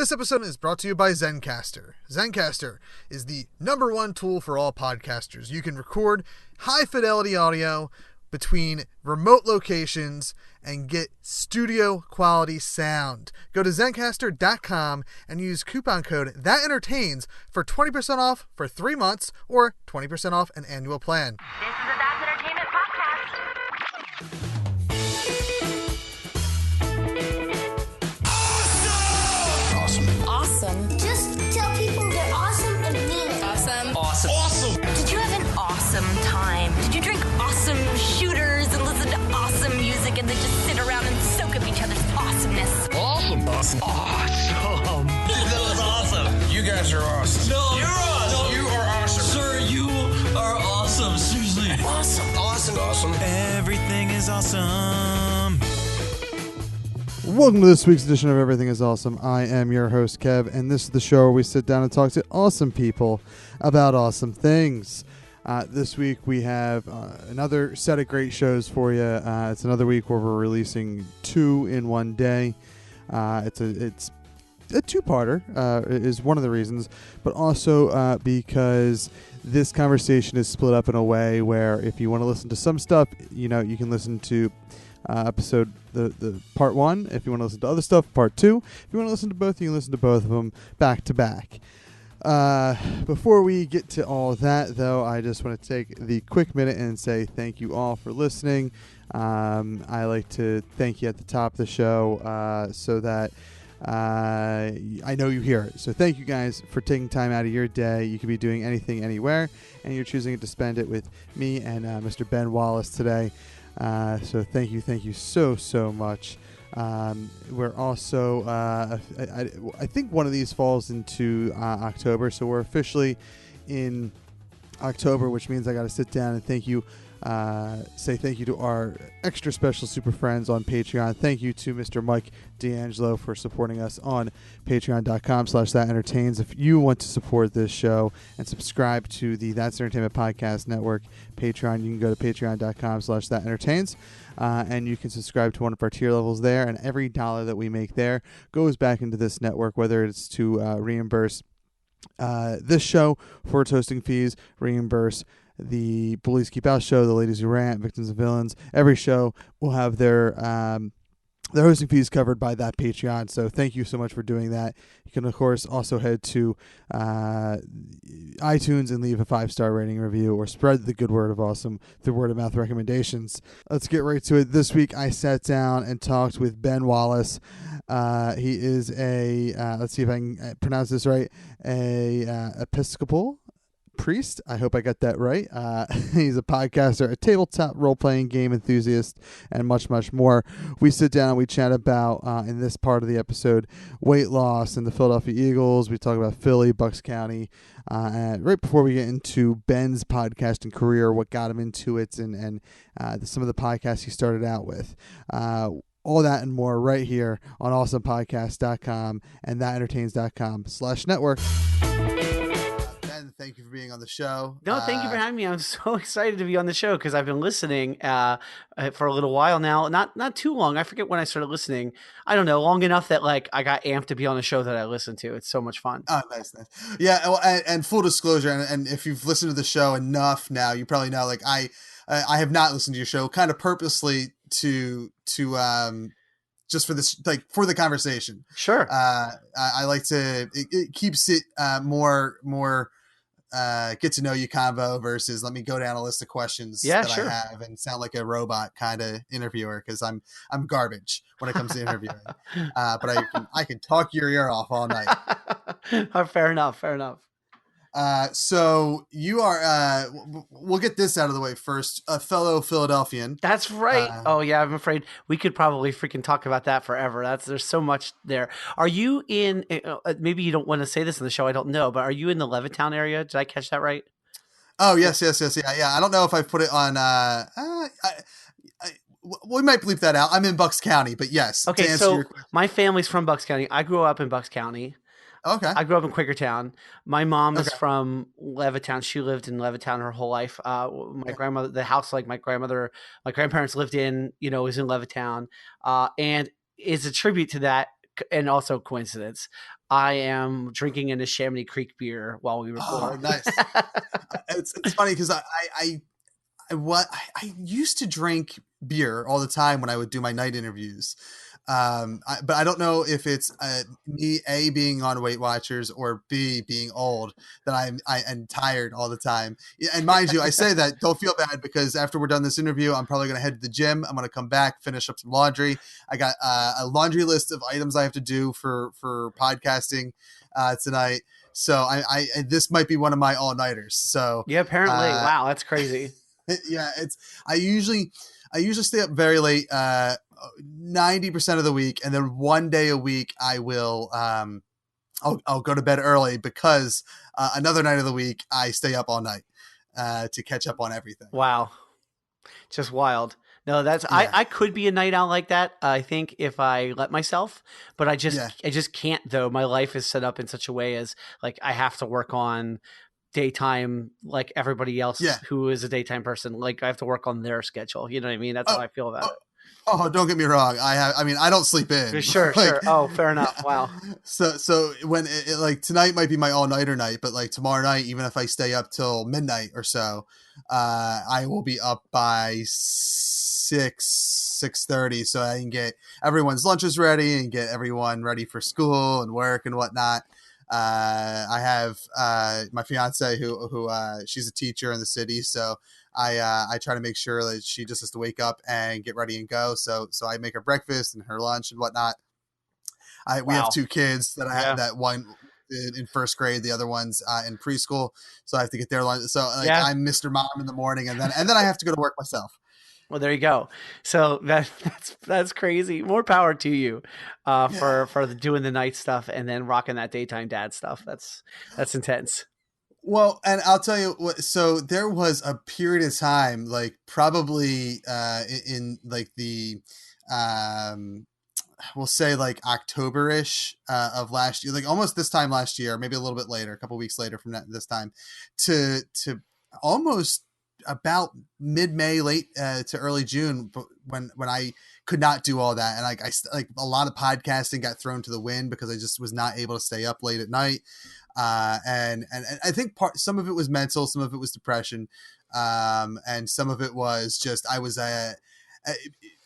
This episode is brought to you by Zencastr. Zencastr is the #1 tool for all podcasters. You can record high-fidelity audio between remote locations and get studio-quality sound. Go to Zencastr.com and use coupon code THATENTERTAINS for 20% off for 3 months or 20% off an annual plan. This is a That's Entertainment podcast. Awesome. Just tell people they're awesome and mean it. Awesome. Did you have an awesome time? Did you drink awesome shooters and listen to awesome music and then just sit around and soak up each other's awesomeness? Awesome. That was awesome. You guys are awesome. No, You're awesome. no. You are awesome. Sir, you are awesome. Seriously. Awesome. Everything is awesome. Welcome to this week's edition of Everything is Awesome. I am your host, Kev, and this is the show where we sit down and talk to awesome people about awesome things. This week we have another set of great shows for you. It's another week where we're releasing 2 in one day. It's a two-parter is one of the reasons, but also because this conversation is split up in a way where if you want to listen to some stuff, you can listen to episode the part 1. If you want to listen to other stuff, part 2. If you want to listen to both, you can listen to both of them back to back. Before we get to all that, though, I just want to take the quick minute and say thank you all for listening. I like to thank you at the top of the show so that I know you hear it. So thank you guys for taking time out of your day. You could be doing anything, anywhere, and you're choosing to spend it with me and Mr. Ben Wallis today. So thank you so much. We're also, I think one of these falls into October, so we're officially in October, which means I got to sit down and say thank you to our extra special super friends on Patreon. Thank you to Mr. Mike D'Angelo for supporting us on patreon.com/thatentertains. If you want to support this show and subscribe to the That's Entertainment Podcast Network Patreon, you can go to patreon.com/thatentertains. And you can subscribe to one of our tier levels there, and every dollar that we make there goes back into this network, whether it's to reimburse this show for its hosting fees, reimburse the Bullies Keep Out show, the Ladies Who Rant, Victims and Villains. Every show will have their hosting fees covered by that Patreon. So thank you so much for doing that. You can, of course, also head to iTunes and leave a 5-star rating review or spread the good word of awesome through word-of-mouth recommendations. Let's get right to it. This week I sat down and talked with Ben Wallis. He is let's see if I can pronounce this right, Episcopal priest. I hope I got that right. He's a podcaster, a tabletop role-playing game enthusiast, and much, much more. We sit down and we chat about, in this part of the episode, weight loss and the Philadelphia Eagles. We talk about Philly, Bucks County, and right before we get into Ben's podcasting career, what got him into it, and some of the podcasts he started out with. All that and more right here on awesomepodcast.com and thatentertains.com/network. Thank you for being on the show. No, thank you for having me. I'm so excited to be on the show because I've been listening for a little while now. Not too long. I forget when I started listening. I don't know, long enough that I got amped to be on a show that I listen to. It's so much fun. Oh, nice. Yeah, well, and full disclosure, and if you've listened to the show enough now, you probably know. I have not listened to your show kind of purposely to just for this, for the conversation. Sure. I like to. It keeps it more. Get to know you convo versus let me go down a list of questions I have and sound like a robot kind of interviewer, because I'm garbage when it comes to interviewing. But I can talk your ear off all night. Fair enough. So you are, we'll get this out of the way first, a fellow Philadelphian. That's right. Oh yeah. I'm afraid we could probably freaking talk about that forever. There's so much there. Are you in, maybe you don't want to say this in the show, I don't know, but are you in the Levittown area? Did I catch that right? Oh, yes. Yeah. I don't know if I put it on, we might bleep that out. I'm in Bucks County, but yes. Okay. So my family's from Bucks County. I grew up in Bucks County. Okay. I grew up in Quakertown. My mom is from Levittown. She lived in Levittown her whole life. My grandmother, the house my grandparents lived in, is in Levittown, and is a tribute to that and also coincidence. I am drinking in a Chamonix Creek beer while we record. Oh, nice. It's funny because I used to drink beer all the time when I would do my night interviews. But I don't know if it's me A, being on Weight Watchers, or B, being old, that I'm tired all the time. And mind you, I say that, don't feel bad, because after we're done this interview, I'm probably going to head to the gym. I'm going to come back, finish up some laundry. I got a laundry list of items I have to do for podcasting tonight. So I this might be one of my all-nighters. So yeah, apparently. Wow, that's crazy. Yeah, I usually stay up very late, 90% of the week, and then one day a week I will I'll go to bed early, because another night of the week I stay up all night to catch up on everything. Wow, just wild. No, that's I could be a night owl like that, I think, if I let myself, but I just can't, though. My life is set up in such a way as, like, I have to work on daytime like everybody else who is a daytime person. Like, I have to work on their schedule. You know what I mean? That's how I feel about it. Oh, don't get me wrong. I don't sleep in. Sure, like, sure. Oh, fair enough. Wow. So when it like tonight might be my all-nighter night, but like tomorrow night, even if I stay up till midnight or so, I will be up by 6:30, so I can get everyone's lunches ready and get everyone ready for school and work and whatnot. I have my fiance who she's a teacher in the city, so I try to make sure that she just has to wake up and get ready and go. So I make her breakfast and her lunch and whatnot. We have two kids that I have, that one in first grade, the other one's in preschool, so I have to get their lunch. So I'm Mr. Mom in the morning, and then I have to go to work myself. Well, there you go. So that's crazy. More power to you for doing the night stuff and then rocking that daytime dad stuff. That's intense. Well, and I'll tell you what, so there was a period of time, like probably in like the we'll say like October-ish of last year, like almost this time last year, maybe a little bit later, a couple weeks later from this time, to almost about mid-May, late to early June, when I could not do all that, and like a lot of podcasting got thrown to the wind because I just was not able to stay up late at night, and I think some of it was mental, some of it was depression, and some of it was just I was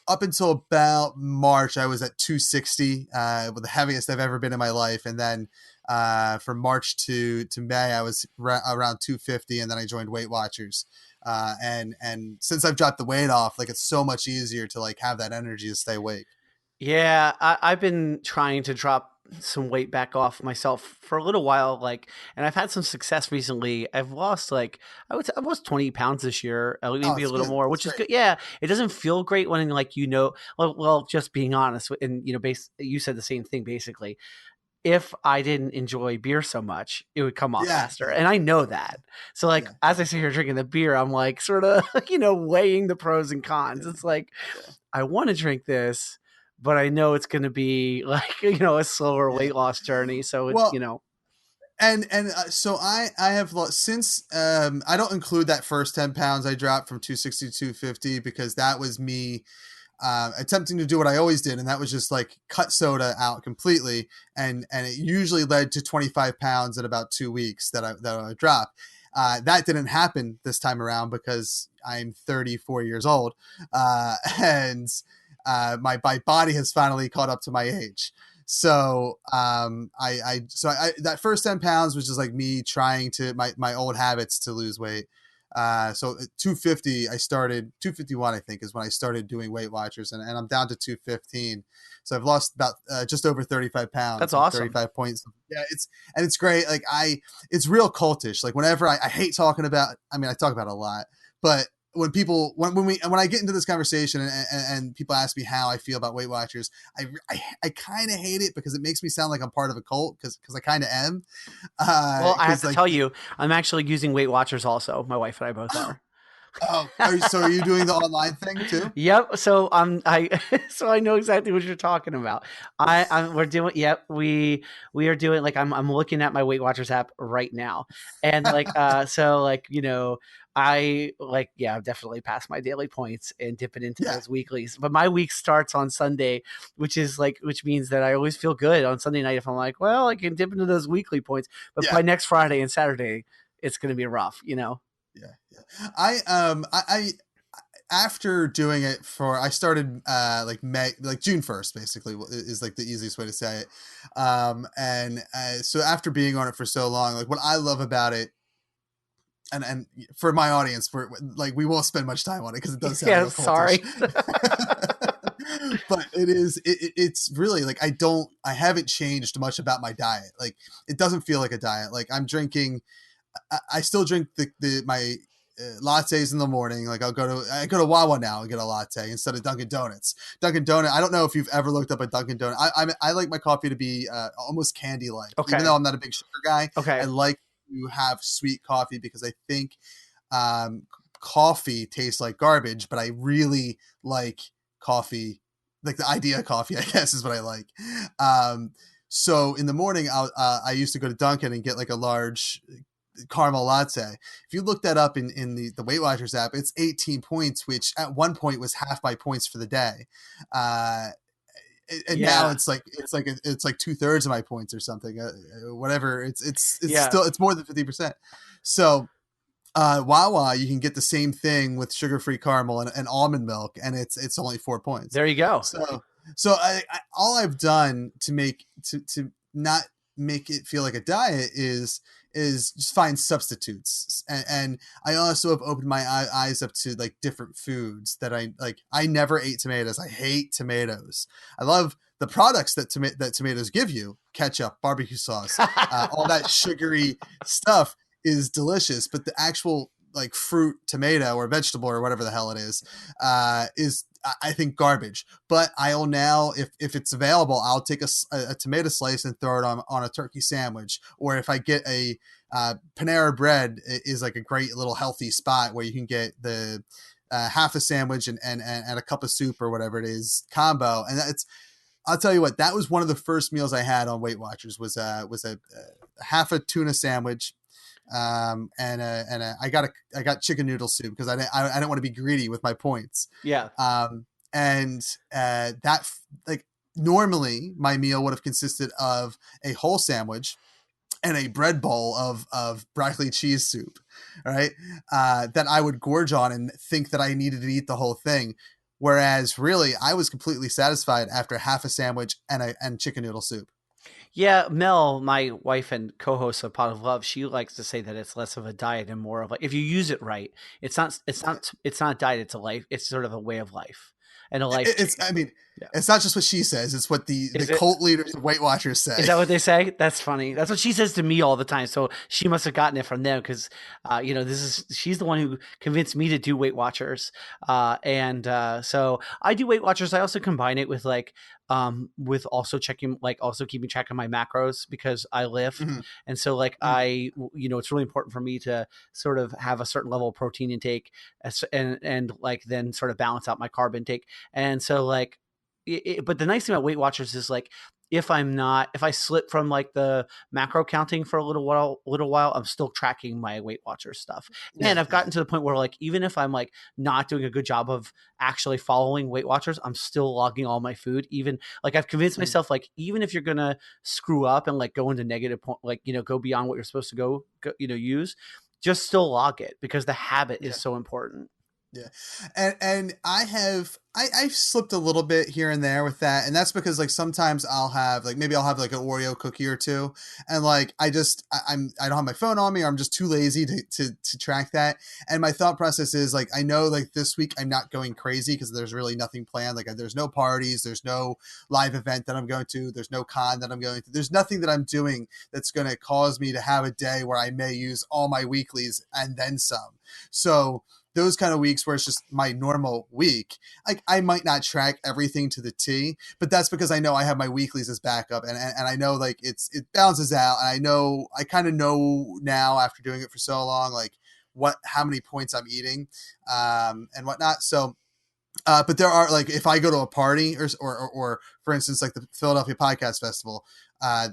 up until about March I was at 260, the heaviest I've ever been in my life, and then from March to May I was around 250, and then I joined Weight Watchers. And since I've dropped the weight off, like it's so much easier to like have that energy to stay awake. Yeah, I've been trying to drop some weight back off myself for a little while, like, and I've had some success recently. I've lost I've lost 20 pounds this year, maybe a little more, which is good. Yeah, it doesn't feel great when well, just being honest, and you said the same thing basically. If I didn't enjoy beer so much, it would come off faster. And I know that. So as I sit here drinking the beer, I'm like sort of, weighing the pros and cons. It's like, I want to drink this, but I know it's going to be like, a slower weight loss journey. So it's, So I have lost since, I don't include that first 10 pounds I dropped from 260 to 250, because that was me attempting to do what I always did, and that was just like cut soda out completely, and it usually led to 25 pounds in about 2 weeks that I would drop. That didn't happen this time around because I'm 34 years old, and my body has finally caught up to my age. So that first 10 pounds was just like me trying to my old habits to lose weight. So at 250, 251, I think, is when I started doing Weight Watchers, and I'm down to 215. So I've lost about just over 35 pounds. That's awesome. 35 points. Yeah, it's great. Like it's real cultish. Like whenever I hate talking about, I talk about it a lot, but when I get into this conversation and people ask me how I feel about Weight Watchers, I kind of hate it because it makes me sound like I'm part of a cult, because I kind of am. Well, I have to tell you, I'm actually using Weight Watchers also. My wife and I both are. Oh, so are you doing the online thing too? Yep. So so I know exactly what you're talking about. We're doing. Yep. We are doing like I'm looking at my Weight Watchers app right now, and like so like I like I've definitely passed my daily points and dip it into Yeah. those weeklies. But my week starts on Sunday, which means that I always feel good on Sunday night if I'm like, well, I can dip into those weekly points. But by next Friday and Saturday, it's going to be rough. Yeah. I after doing it I started like June 1st, basically is like the easiest way to say it. So after being on it for so long, like what I love about it, and for my audience, we won't spend much time on it because it does sound real cultish. Sorry. But it's really like I haven't changed much about my diet. Like it doesn't feel like a diet. Like I still drink my lattes in the morning. Like I go to Wawa now and get a latte instead of Dunkin' Donuts. Dunkin' Donut. I don't know if you've ever looked up a Dunkin' Donut. I like my coffee to be almost candy like. Okay. Even though I'm not a big sugar guy. Okay. I like to have sweet coffee because I think coffee tastes like garbage, but I really like coffee. Like the idea of coffee, I guess, is what I like. So in the morning, I used to go to Dunkin' and get like a large caramel latte. If you look that up in the Weight Watchers app, it's 18 points, which at one point was half my points for the day. And now it's like 2/3 of my points or something, whatever. It's still, it's more than 50%. So Wawa, you can get the same thing with sugar-free caramel and almond milk, and it's only 4 points. There you go. So all I've done to make to not make it feel like a diet is just find substitutes, and I also have opened my eyes up to like different foods that I like. I never ate tomatoes. I hate tomatoes. I love the products that tomatoes give you: ketchup, barbecue sauce, all that sugary stuff is delicious, but the actual like fruit, tomato, or vegetable, or whatever the hell it is I think garbage. But I'll now, if it's available, I'll take a tomato slice and throw it on a turkey sandwich. Or if I get a Panera Bread, is like a great little healthy spot where you can get the half a sandwich and a cup of soup or whatever it is combo. And I'll tell you what, that was one of the first meals I had on Weight Watchers was a half a tuna sandwich. I got chicken noodle soup because I didn't want to be greedy with my points. Yeah. That like normally my meal would have consisted of a whole sandwich and a bread bowl of broccoli cheese soup, right? That I would gorge on and think that I needed to eat the whole thing. Whereas really I was completely satisfied after half a sandwich and chicken noodle soup. Yeah, Mel, my wife and co-host of Pot of Love, she likes to say that it's less of a diet and more of like, if you use it right, it's not a diet, it's a life. It's sort of a way of life and a life. It's not just what she says. It's what the cult leaders of Weight Watchers say. Is that what they say? That's funny. That's what she says to me all the time. So she must have gotten it from them because, she's the one who convinced me to do Weight Watchers. So I do Weight Watchers. I also combine it with with also keeping track of my macros because I lift. Mm-hmm. And so it's really important for me to sort of have a certain level of protein intake and then sort of balance out my carb intake. And so but the nice thing about Weight Watchers is if I slip from the macro counting for a little while, I'm still tracking my Weight Watchers stuff. And I've gotten to the point where even if I'm not doing a good job of actually following Weight Watchers, I'm still logging all my food. Even I've convinced myself, even if you're going to screw up and go into negative point, go beyond what you're supposed to go use, just still log it because the habit is so important. Yeah. And I've slipped a little bit here and there with that. And that's because sometimes I'll have maybe I'll have an Oreo cookie or two. And I don't have my phone on me, or I'm just too lazy to track that. And my thought process is I know this week I'm not going crazy because there's really nothing planned. There's no parties, there's no live event that I'm going to, there's no con that I'm going to, there's nothing that I'm doing that's going to cause me to have a day where I may use all my weeklies and then some. So those kind of weeks where it's just my normal week, I might not track everything to the T, but that's because I know I have my weeklies as backup, and I know it balances out, and I kind of know now after doing it for so long how many points I'm eating, and whatnot. So, but there are, like, if I go to a party or for instance, like the Philadelphia Podcast Festival, I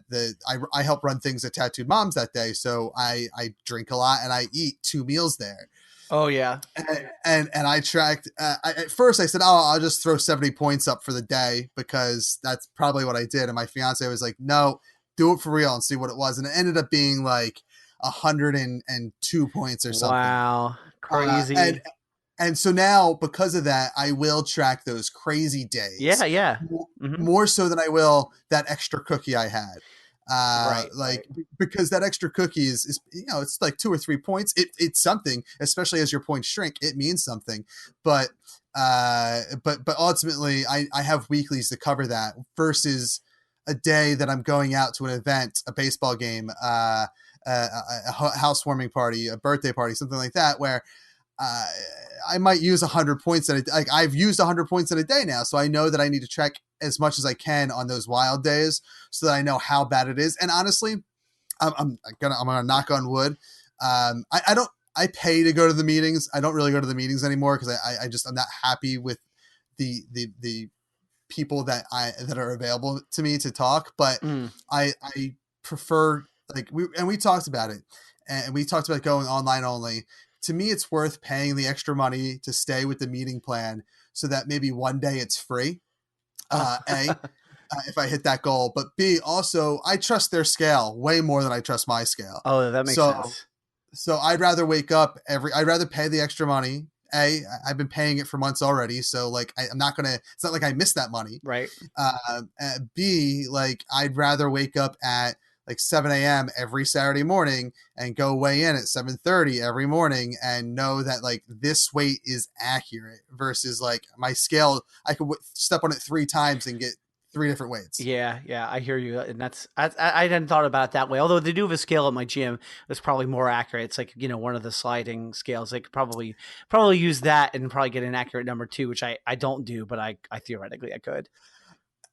help run things at Tattooed Moms that day. So I drink a lot and I eat 2 meals there. Oh yeah. And I tracked, at first I said, I'll just throw 70 points up for the day because that's probably what I did. And my fiance was like, no, do it for real and see what it was. And it ended up being like 102 points or something. Wow. Crazy. And so now, because of that, I will track those crazy days. Yeah. More so than I will that extra cookie I had. Right. Because that extra cookie is, it's like 2 or 3 points. It's something, especially as your points shrink, it means something. But ultimately I have weeklies to cover that versus a day that I'm going out to an event, a baseball game, a housewarming party, a birthday party, something like that, where I might use 100 points I've used 100 points in a day now. So I know that I need to track as much as I can on those wild days so that I know how bad it is. And honestly, I'm gonna knock on wood. I pay to go to the meetings. I don't really go to the meetings anymore because I'm not happy with the people that are available to me to talk. But I prefer, like, we talked about it, and we talked about going online only. To me, it's worth paying the extra money to stay with the meeting plan so that maybe one day it's free. If I hit that goal, but B, also I trust their scale way more than I trust my scale. Oh, that makes sense. So I'd rather wake up I'd rather pay the extra money. I've been paying it for months already. So like, I'm not going to, it's not like I missed that money. Right. B, like, I'd rather wake up at like 7 a.m. every Saturday morning and go weigh in at 7:30 every morning and know that like this weight is accurate versus like my scale, I could step on it 3 times and get 3 different weights. Yeah, I hear you, and that's I hadn't thought about it that way. Although they do have a scale at my gym that's probably more accurate. It's like, one of the sliding scales. They could probably use that and probably get an accurate number too, which I don't do, but I theoretically I could.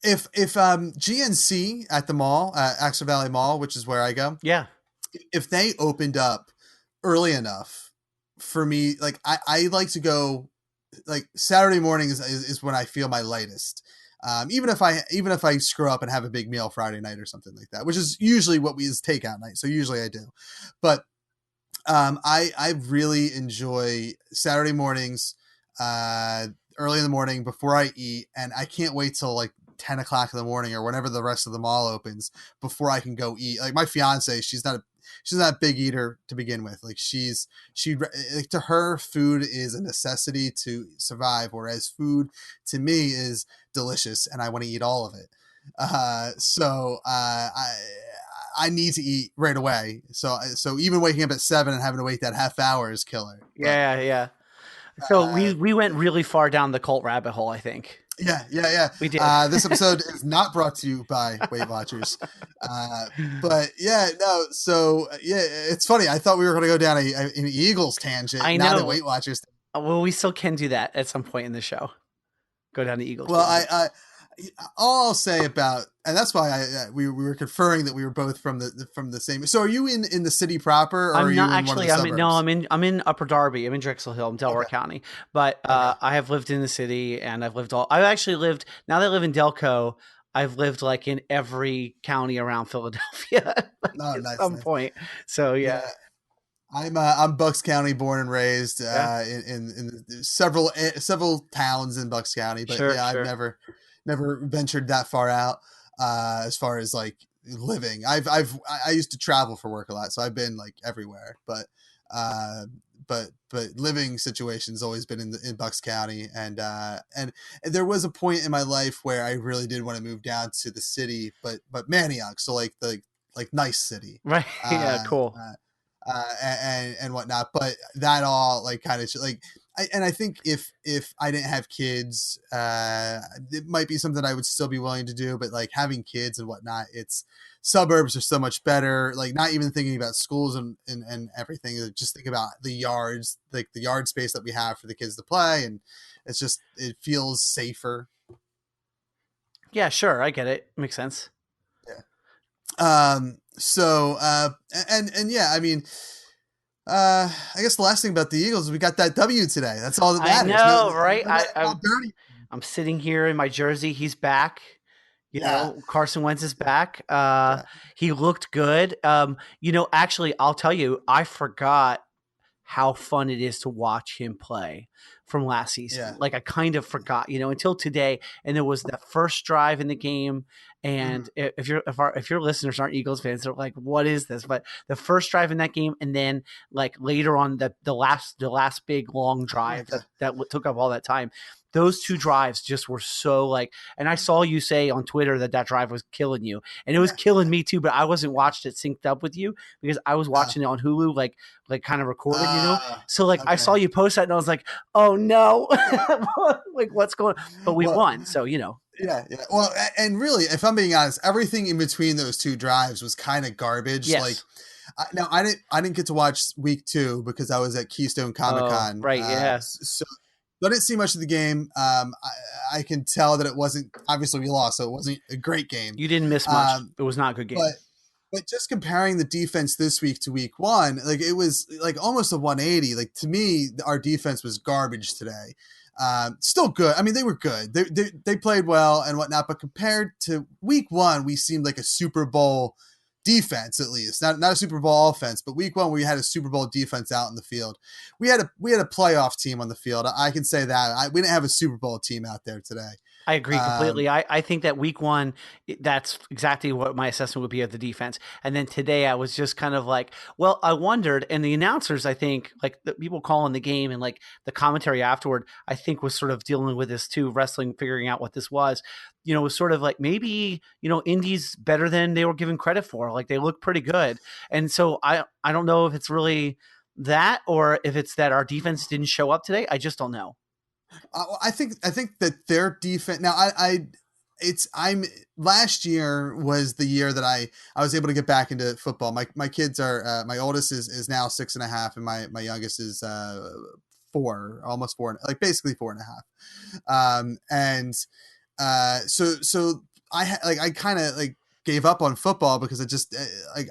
If GNC at the mall, Axel Valley Mall, which is where I go, yeah, if they opened up early enough for me, like I like to go, like Saturday morning is when I feel my lightest. Even if I screw up and have a big meal Friday night or something like that, which is usually what we is takeout night. So usually I do, but I really enjoy Saturday mornings, early in the morning before I eat, and I can't wait till like 10 o'clock in the morning or whenever the rest of the mall opens before I can go eat. Like my fiance, she's not a big eater to begin with. Like to her, food is a necessity to survive, whereas food to me is delicious and I want to eat all of it. So I need to eat right away. So even waking up at 7 and having to wait that half hour is killer. Yeah. So we went really far down the cult rabbit hole, I think. Yeah. We did. This episode is not brought to you by Weight Watchers. But yeah, no. So yeah, it's funny. I thought we were going to go down an Eagles tangent. I know. Not a Weight Watchers. Well, we still can do that at some point in the show. Go down the Eagles. Well, all I'll say about, and that's why we were conferring that we were both from the same. So are you in the city proper, or I'm are you not in actually. one of the suburbs? I'm in Upper Darby. I'm in Drexel Hill. I'm Delaware County, but I have lived in the city, and I've actually lived. Now that I live in Delco, I've lived like in every county around Philadelphia at some point. So yeah. I'm Bucks County born and raised, in several towns in Bucks County, but I've never ventured that far out, as far as like living. I used to travel for work a lot, so I've been like everywhere, but living situation's always been in Bucks County, and there was a point in my life where I really did want to move down to the city, but Manioc, so like the nice city, right? Yeah, cool. And whatnot, but that all like kind of like, I think if I didn't have kids, it might be something I would still be willing to do, but like having kids and whatnot, it's suburbs are so much better. Like not even thinking about schools and everything, just think about the yards, like the yard space that we have for the kids to play, and it feels safer. Yeah, sure, I get it. Makes sense. Yeah. So, and yeah, I mean, I guess the last thing about the Eagles is we got that W today. That's all that I matters. know, right? No dirty. I'm sitting here in my jersey. He's back. You Yeah. know, Carson Wentz is back. Yeah. He looked good. Actually, I'll tell you, I forgot how fun it is to watch him play from last season. Yeah. Like I kind of forgot, until today. And it was that first drive in the game. And if your listeners aren't Eagles fans, they're like, "What is this?" But the first drive in that game, and then like later on the last big long drive that took up all that time. Those two drives just were so like, and I saw you say on Twitter that drive was killing you, and it was killing me too. But I wasn't watched it synced up with you because I was watching it on Hulu, like kind of recorded, So like I saw you post that, and I was like, "Oh no, like what's going on?" But we won, so Yeah. Well, and really, if I'm being honest, everything in between those two drives was kind of garbage. Yes. Like, now I didn't get to watch week 2 because I was at Keystone Comic-Con. Oh, right. Yeah. So I didn't see much of the game. I can tell that it wasn't, obviously we lost, so it wasn't a great game. You didn't miss much. It was not a good game. But just comparing the defense this week to week 1, like it was like almost a 180. Like to me, our defense was garbage today. Still good. I mean, they were good. They played well and whatnot. But compared to week 1, we seemed like a Super Bowl defense, at least not a Super Bowl offense. But week 1, we had a Super Bowl defense out in the field. We had a playoff team on the field. I can say that we didn't have a Super Bowl team out there today. I agree completely. I think that week 1, that's exactly what my assessment would be of the defense. And then today I was just kind of like, well, I wondered, and the announcers, I think, like the people calling the game and like the commentary afterward, I think was sort of dealing with this too, wrestling, figuring out what this was, was sort of like maybe, Indy's better than they were given credit for. Like they look pretty good. And so I don't know if it's really that or if it's that our defense didn't show up today. I just don't know. I think that their defense now. I'm last year was the year that I was able to get back into football. My kids are my oldest is now 6.5, and my youngest is 4, almost 4, like basically 4.5. So I kind of like gave up on football because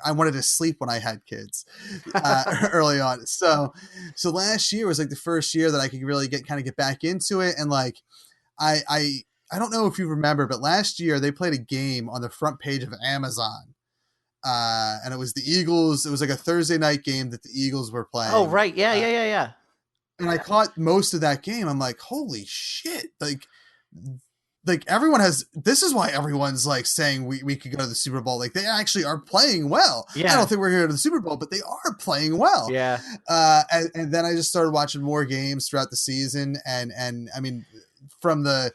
I wanted to sleep when I had kids early on. So last year was like the first year that I could really get back into it. And like, I don't know if you remember, but last year they played a game on the front page of Amazon. And it was the Eagles. It was like a Thursday night game that the Eagles were playing. Oh, right. Yeah. And I caught most of that game. I'm like, holy shit. Like everyone this is why everyone's like saying we could go to the Super Bowl. Like they actually are playing well. Yeah. I don't think we're going to go to the Super Bowl, but they are playing well. Yeah. And then I just started watching more games throughout the season. And I mean, I want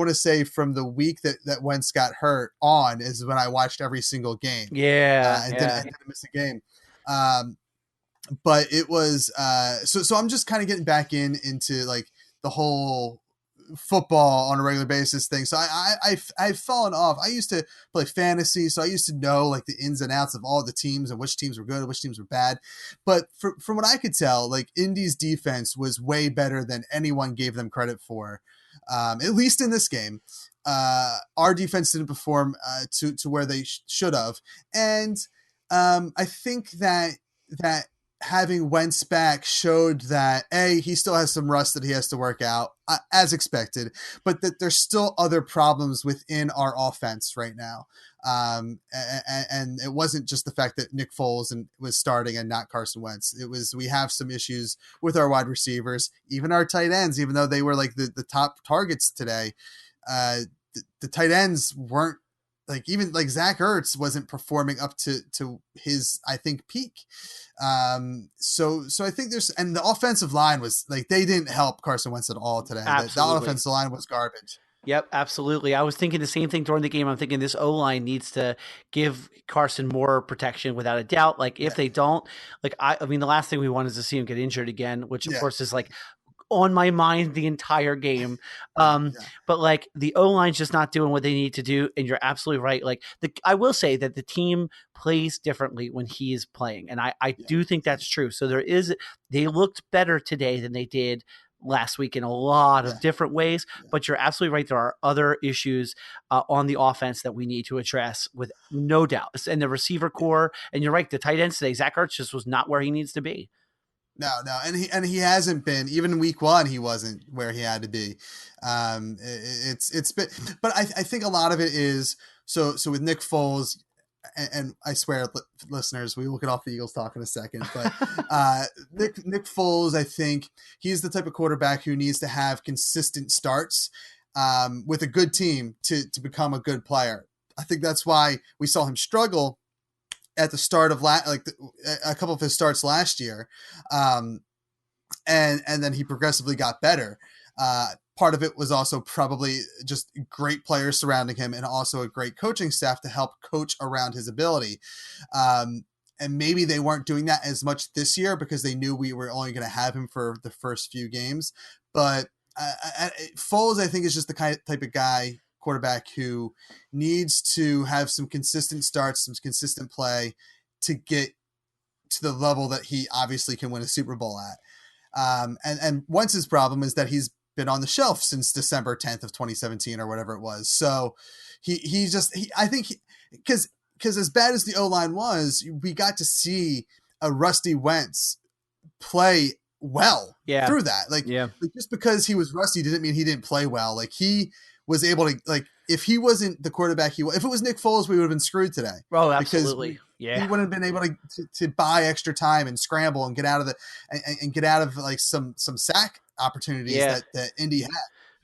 to say from the week that Wentz got hurt on is when I watched every single game. Yeah. And didn't miss a game. But it was, so I'm just kind of getting back into like the whole football on a regular basis thing. So I've fallen off. I used to play fantasy, so I used to know like the ins and outs of all the teams and which teams were good and which teams were bad. But from what I could tell, like Indy's defense was way better than anyone gave them credit for, at least in this game. Our defense didn't perform to where they should have, and I think that having Wentz back showed that he still has some rust that he has to work out, as expected, but that there's still other problems within our offense right now. And it wasn't just the fact that Nick Foles was starting and not Carson Wentz. It was, we have some issues with our wide receivers, even our tight ends, even though they were like the top targets today. The tight ends weren't, like, even like Zach Ertz wasn't performing up to his, I think, peak. So I think and the offensive line was like, they didn't help Carson Wentz at all today. The offensive line was garbage. Yep, absolutely. I was thinking the same thing during the game. I'm thinking this O-line needs to give Carson more protection without a doubt. Like if they don't, like, I mean, the last thing we want is to see him get injured again, which of course is like on my mind the entire game. But like the O-line's just not doing what they need to do. And you're absolutely right. Like I will say that the team plays differently when he is playing. And I do think that's true. So they looked better today than they did last week in a lot of different ways. But you're absolutely right. There are other issues on the offense that we need to address with no doubt. And the receiver core, and you're right, the tight ends today, Zach Ertz just was not where he needs to be. No, and he hasn't been. Even in week 1, he wasn't where he had to be. It's been, but I think a lot of it is so with Nick Foles, and I swear, listeners, we will get off the Eagles talk in a second. But Nick Foles, I think he's the type of quarterback who needs to have consistent starts with a good team to become a good player. I think that's why we saw him struggle at the start of a couple of his starts last year. And then he progressively got better. Part of it was also probably just great players surrounding him and also a great coaching staff to help coach around his ability. And maybe they weren't doing that as much this year because they knew we were only going to have him for the first few games. But Foles, I think, is just the type of quarterback who needs to have some consistent starts, some consistent play to get to the level that he obviously can win a Super Bowl at. And once his problem is that he's been on the shelf since December 10th of 2017 or whatever it was. So I think because as bad as the O-line was, we got to see a Rusty Wentz play well through that. Like just because he was rusty didn't mean he didn't play well. Like he was able to, if he wasn't the quarterback if it was Nick Foles, we would have been screwed today. Oh, absolutely. He wouldn't have been able to buy extra time and scramble and get out of some sack opportunities that Indy had.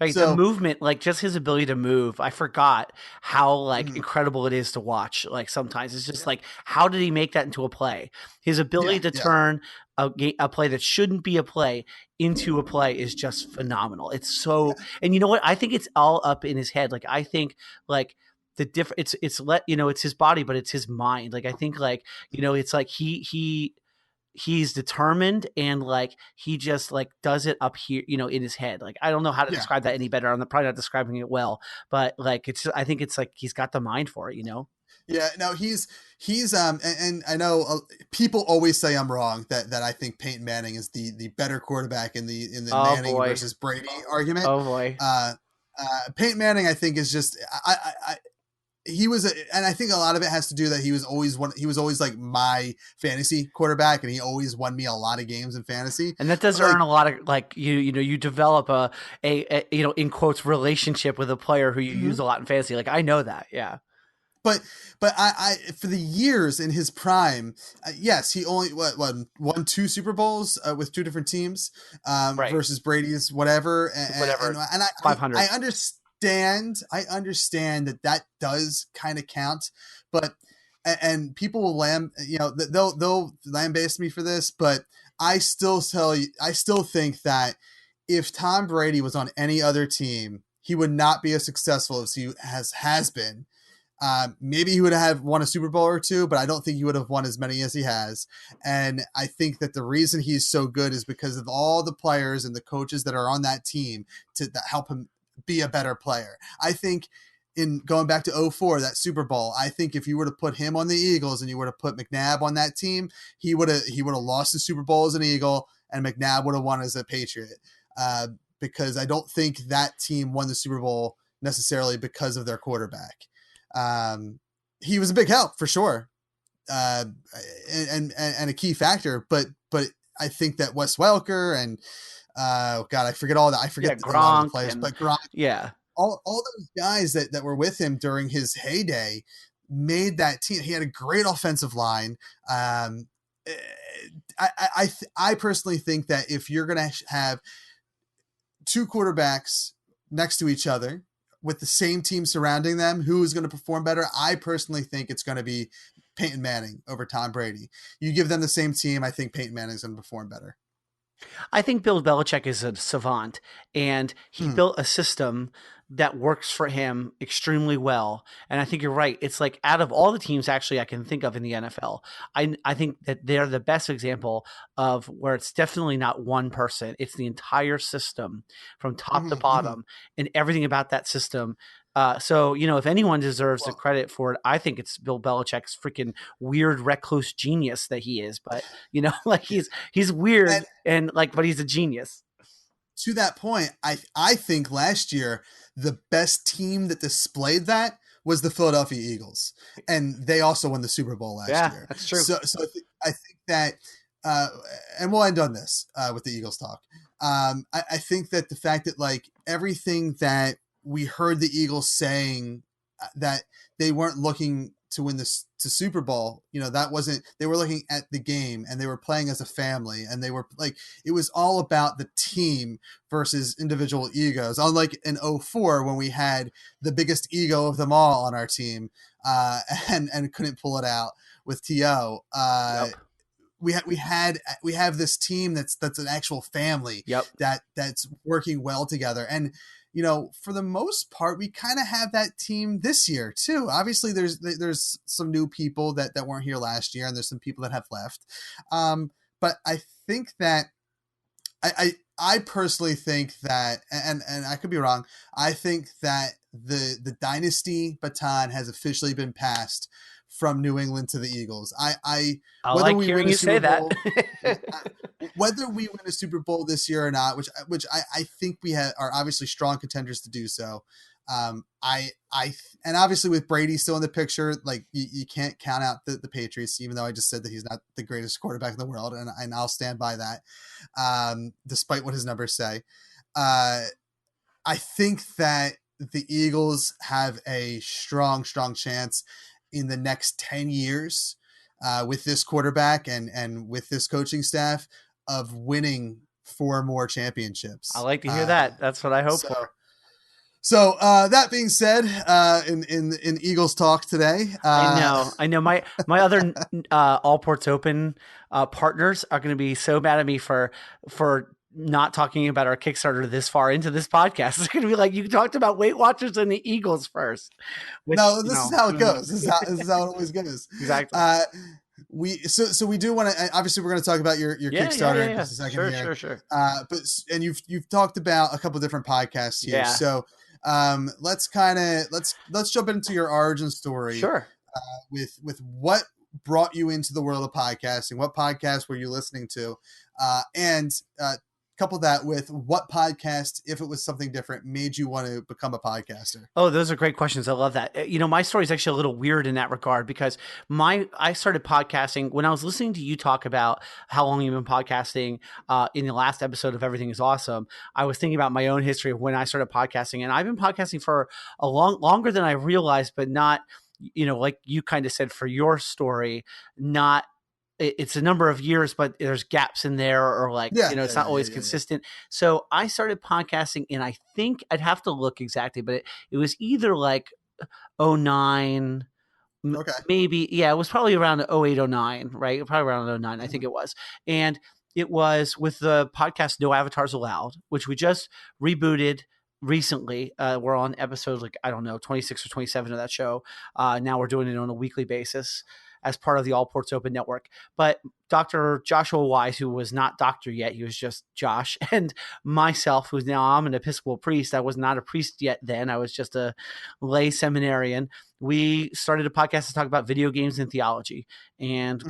Right, so, the movement, just his ability to move, I forgot how incredible it is to watch. Sometimes it's just how did he make that into a play? His ability to turn a play that shouldn't be a play into a play is just phenomenal. It's so, and you know what? I think it's all up in his head. I think the different, it's his body, but it's his mind. I think he's determined and he just does it up here, in his head. I don't know how to describe that any better. I'm probably not describing it well, but I think it's he's got the mind for it, Yeah, no, he's and I know people always say I'm wrong that I think Peyton Manning is the better quarterback in the Manning versus Brady argument. Oh boy. Peyton Manning, I think, is just he was, and I think a lot of it has to do that he was always my fantasy quarterback, and he always won me a lot of games in fantasy. And that does earn a lot of you develop a in quotes relationship with a player who you use a lot in fantasy. I know that, yeah. But I for the years in his prime, yes, he only won 2 Super Bowls with 2 different teams versus Brady's whatever and 500. I understand that does kind of count, but and people will they'll lambaste me for this, but I still think that if Tom Brady was on any other team, he would not be as successful as he has been. Maybe he would have won a Super Bowl or 2, but I don't think he would have won as many as he has. And I think that the reason he's so good is because of all the players and the coaches that are on that team that help him be a better player. I think in going back to 2004, that Super Bowl, I think if you were to put him on the Eagles and you were to put McNabb on that team, he would have lost the Super Bowl as an Eagle and McNabb would have won as a Patriot. Because I don't think that team won the Super Bowl necessarily because of their quarterback. He was a big help for sure. And a key factor, but I think that Wes Welker and I forget all that. I forget a lot of the players, but Gronk, all those guys that were with him during his heyday made that team. He had a great offensive line. I personally think that if you're going to have 2 quarterbacks next to each other with the same team surrounding them, who is going to perform better? I personally think it's going to be Peyton Manning over Tom Brady. You give them the same team, I think Peyton Manning is going to perform better. I think Bill Belichick is a savant, and he built a system that works for him extremely well. And I think you're right. It's out of all the teams actually I can think of in the NFL, I think that they're the best example of where it's definitely not one person. It's the entire system from top to bottom and everything about that system. So, if anyone deserves the credit for it, I think it's Bill Belichick's freaking weird recluse genius that he is. But, he's weird but he's a genius. to that point, I think last year the best team that displayed that was the Philadelphia Eagles, and they also won the Super Bowl last year. That's true. So I think that, and we'll end on this with the Eagles talk. I think that the fact that like everything that we heard the Eagles saying that they weren't looking to win this to Super Bowl, that wasn't, they were looking at the game and they were playing as a family, and they were like, it was all about the team versus individual egos. Unlike in 2004 when we had the biggest ego of them all on our team, and couldn't pull it out with T.O. Yep. We have this team that's an actual family. Yep. That's working well together. And for the most part, we kind of have that team this year too. Obviously, there's some new people that weren't here last year, and there's some people that have left. But I think that I personally think that, and I could be wrong, I think that the dynasty baton has officially been passed from New England to the Eagles. I like hearing you say that. Whether we win a Super Bowl this year or not, which I think we are obviously strong contenders to do so. And obviously with Brady still in the picture, like you can't count out the Patriots, even though I just said that he's not the greatest quarterback in the world, and I'll stand by that, despite what his numbers say. I think that the Eagles have a strong chance in the next 10 years with this quarterback and with this coaching staff of winning 4 more championships. I like to hear that. That's what I hope for. So that being said, in Eagles talk today, I know my other All Ports Open partners are going to be so mad at me for not talking about our Kickstarter this far into this podcast. It's going to be like, you talked about Weight Watchers and the Eagles first. Which, this is how it goes. This is how it always goes. Exactly. We do want to, obviously we're going to talk about your Kickstarter in just a second here. Sure. But you've talked about a couple of different podcasts here. Yeah. So let's jump into your origin story. Sure. With what brought you into the world of podcasting, what podcast were you listening to? And couple that with what podcast, if it was something different, made you want to become a podcaster? Oh, those are great questions. I love that. My story is actually a little weird in that regard, because I started podcasting when I was listening to you talk about how long you've been podcasting in the last episode of Everything is Awesome. I was thinking about my own history of when I started podcasting, and I've been podcasting for a longer than I realized, but not, like you kind of said for your story, not, it's a number of years, but there's gaps in there, or it's not always consistent. So I started podcasting, and I think I'd have to look exactly, but it was either like 09, maybe. Yeah, it was probably around 08, 09, right? Probably around 09, I think it was. And it was with the podcast No Avatars Allowed, which we just rebooted recently. We're on episode 26 or 27 of that show. Now we're doing it on a weekly basis as part of the All Ports Open network. But Dr. Joshua Wise, who was not doctor yet, he was just Josh, and myself, who's now, I'm an Episcopal priest. I was not a priest yet then. I was just a lay seminarian. We started a podcast to talk about video games and theology. And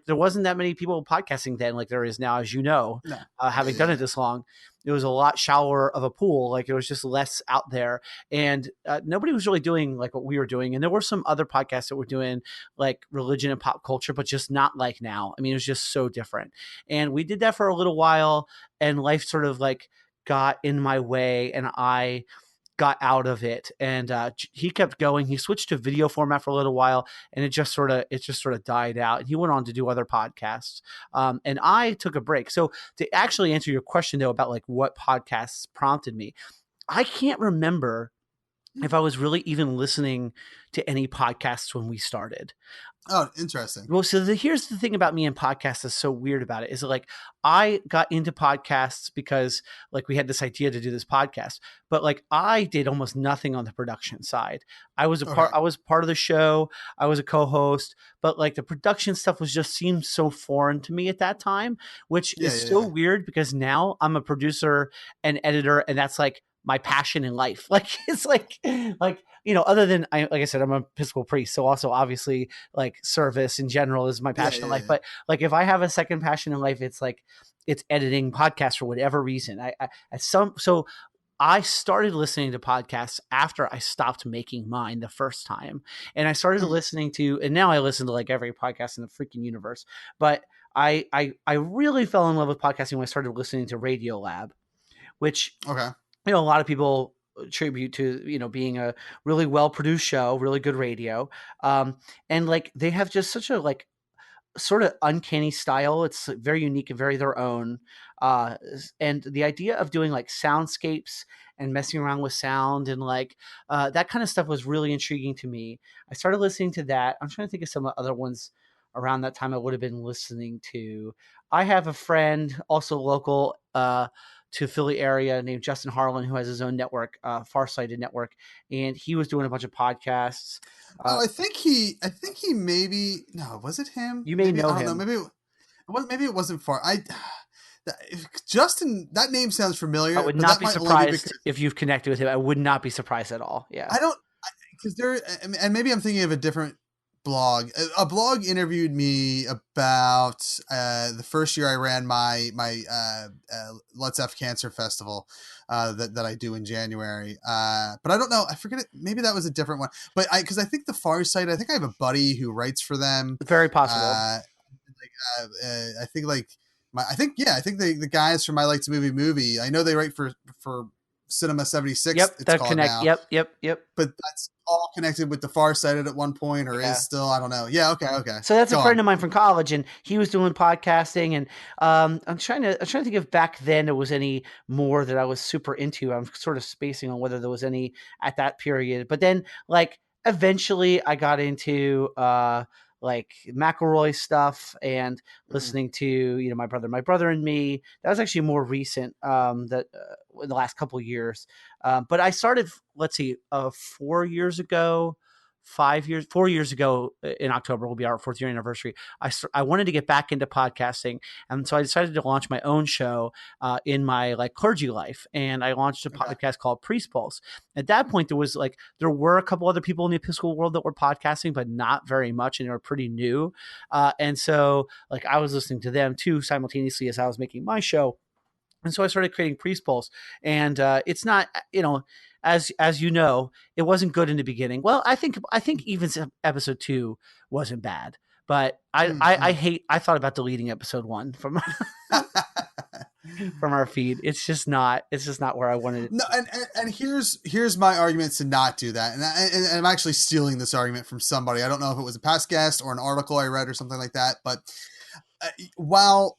there wasn't that many people podcasting then like there is now, as you know, having done it this long. It was a lot shallower of a pool. It was just less out there, and nobody was really doing like what we were doing. And there were some other podcasts that were doing like religion and pop culture, but just not like now. I mean, it was just so different. And we did that for a little while, and life sort of got in my way, and I got out of it. And he kept going. He switched to video format for a little while, and it just sort of died out. And he went on to do other podcasts. And I took a break. So to actually answer your question though about what podcasts prompted me, I can't remember if I was really even listening to any podcasts when we started. Oh, interesting. Well, so here's the thing about me and podcasts that's so weird about it is I got into podcasts because we had this idea to do this podcast, but I did almost nothing on the production side. I was I was part of the show. I was a co-host, but the production stuff seemed so foreign to me at that time, which is so weird because now I'm a producer and editor, and that's my passion in life. It's other than like I said, I'm an Episcopal priest. So also obviously service in general is my passion in life. But if I have a second passion in life, it's it's editing podcasts for whatever reason. I started listening to podcasts after I stopped making mine the first time. And I started listening to, and now I listen to like every podcast in the freaking universe. But I really fell in love with podcasting when I started listening to Radiolab, which, Okay. a lot of people attribute to, being a really well-produced show, really good radio. And like, they have just such a like sort of uncanny style. It's very unique and very their own. And the idea of doing like soundscapes and messing around with sound and like that kind of stuff was really intriguing to me. I started listening to that. I'm trying to think of some other ones around that time I would have been listening to. I have a friend also local to Philly area named Justin Harlan, who has his own network, Farsighted Network, and he was doing a bunch of podcasts. I think he maybe, no, was it him? You may know him. Maybe it wasn't far. Justin, that name sounds familiar. I would not be surprised if you've connected with him. I would not be surprised at all. Yeah. Because and maybe I'm thinking of a different blog. A blog interviewed me about the first year I ran my Let's F Cancer Festival that I do in January. But I don't know. I forget it. Maybe that was a different one. But because I think the Farsight, I think I have a buddy who writes for them. Very possible. I think the guys from I Like to Movie. I know they write for Cinema 76. Yep, it's that called connect. now. Yep. But that's all connected with the Farsighted at one point, or is still, I don't know. Yeah, okay. So that's a friend of mine from college, and he was doing podcasting, and I'm trying to think if back then there was any more that I was super into. I'm sort of spacing on whether there was any at that period. But then, like, eventually I got into like McElroy stuff and listening to, My Brother and Me. That was actually more recent in the last couple of years. But I started, 4 years ago, 4 years ago in October will be our 4th year anniversary. I wanted to get back into podcasting. And so I decided to launch my own show in my like clergy life. And I launched a podcast called Priest Pulse. At that point, there were a couple other people in the Episcopal world that were podcasting, but not very much. And they were pretty new. And so like I was listening to them too, simultaneously as I was making my show. And so I started creating Priest Pulse. And it's not, as you know, it wasn't good in the beginning. Well, I think even episode 2 wasn't bad, but I thought about deleting episode 1 from from our feed. It's just not where I wanted it. No, and here's my argument to not do that. And I'm actually stealing this argument from somebody. I don't know if it was a past guest or an article I read or something like that. But while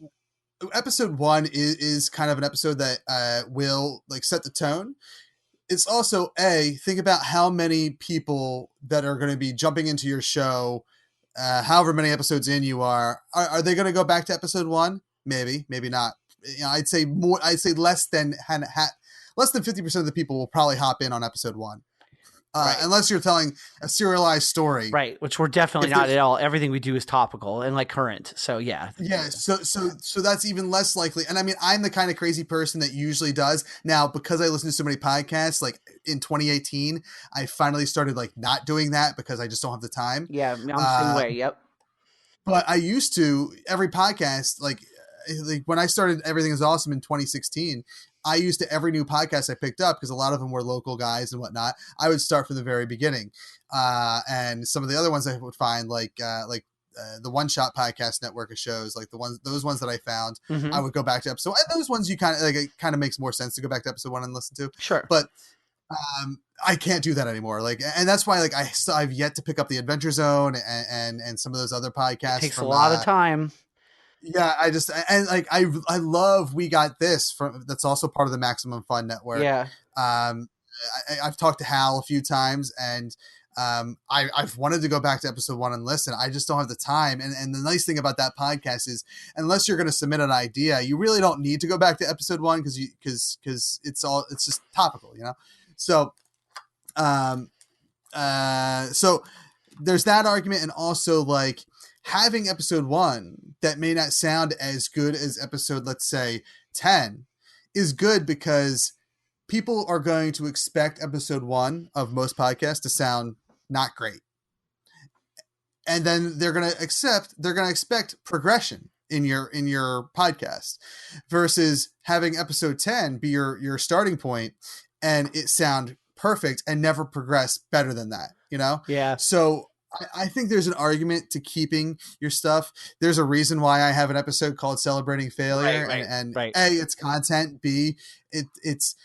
episode 1 is kind of an episode that will like set the tone, it's also think about how many people that are going to be jumping into your show, however many episodes in you are they going to go back to episode 1? Maybe not. I'd say more. I'd say less than 50% of the people will probably hop in on episode 1. Right. Unless you're telling a serialized story. Right. Which we're definitely not at all. Everything we do is topical and like current. So yeah. Yeah. So that's even less likely. And I mean, I'm the kind of crazy person that usually does. Now, because I listen to so many podcasts, like in 2018, I finally started like not doing that because I just don't have the time. Yeah. I'm the same way. Yep. But I used to, every podcast, like when I started Everything is Awesome in 2016, I used to, every new podcast I picked up, because a lot of them were local guys and whatnot, I would start from the very beginning. And some of the other ones I would find like the One Shot Podcast network of shows, like those ones that I found, I would go back to episode. And those ones you kind of like, it kind of makes more sense to go back to episode 1 and listen to. Sure. But I can't do that anymore. Like, and that's why like I've yet to pick up the Adventure Zone and some of those other podcasts. It takes a lot of time. Yeah, I love We Got This that's also part of the Maximum Fun Network. Yeah. I've talked to Hal a few times, and I've wanted to go back to episode 1 and listen. I just don't have the time. And the nice thing about that podcast is, unless you're going to submit an idea, you really don't need to go back to episode 1 because it's just topical, So, so there's that argument, and also like having episode 1 that may not sound as good as episode, let's say 10, is good because people are going to expect episode 1 of most podcasts to sound not great. And then they're going to expect progression in your podcast, versus having episode 10 be your starting point and it sound perfect and never progress better than that, you know? Yeah. So I think there's an argument to keeping your stuff. There's a reason why I have an episode called Celebrating Failure, and right. A, it's content. B, it's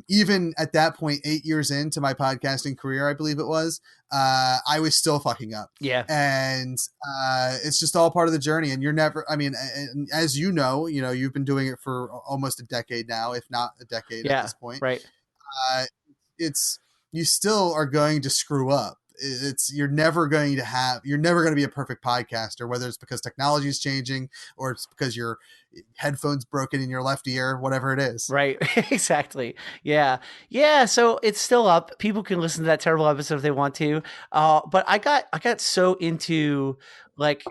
even at that point, 8 years into my podcasting career, I believe it was, I was still fucking up. Yeah. And it's just all part of the journey. And you're never, I mean, as you know, you've been doing it for almost a decade now, if not a decade at this point. Right. You still are going to screw up. You're never going to be a perfect podcaster, whether it's because technology is changing or it's because your headphones broken in your left ear, whatever it is. Right. Exactly. Yeah. So it's still up. People can listen to that terrible episode if they want to. But I got so into, like,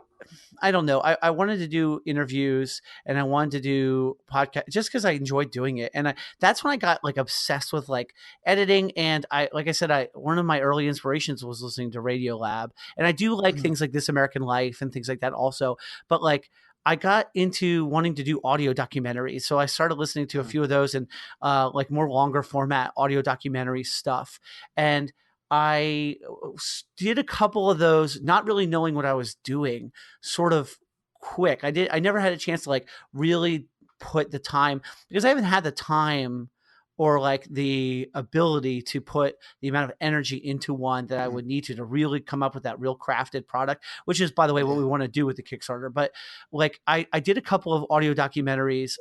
I don't know. I wanted to do interviews and I wanted to do podcast just because I enjoyed doing it. And that's when I got like obsessed with like editing. And like I said, one of my early inspirations was listening to Radio Lab. And I do like things like This American Life and things like that also. But like, I got into wanting to do audio documentaries. So I started listening to a few of those and like more longer format audio documentary stuff. And I did a couple of those, not really knowing what I was doing, sort of quick. I never had a chance to like really put the time, because I haven't had the time or like the ability to put the amount of energy into one that I would need to really come up with that real crafted product, which is, by the way, what we want to do with the Kickstarter. But like I did a couple of audio documentaries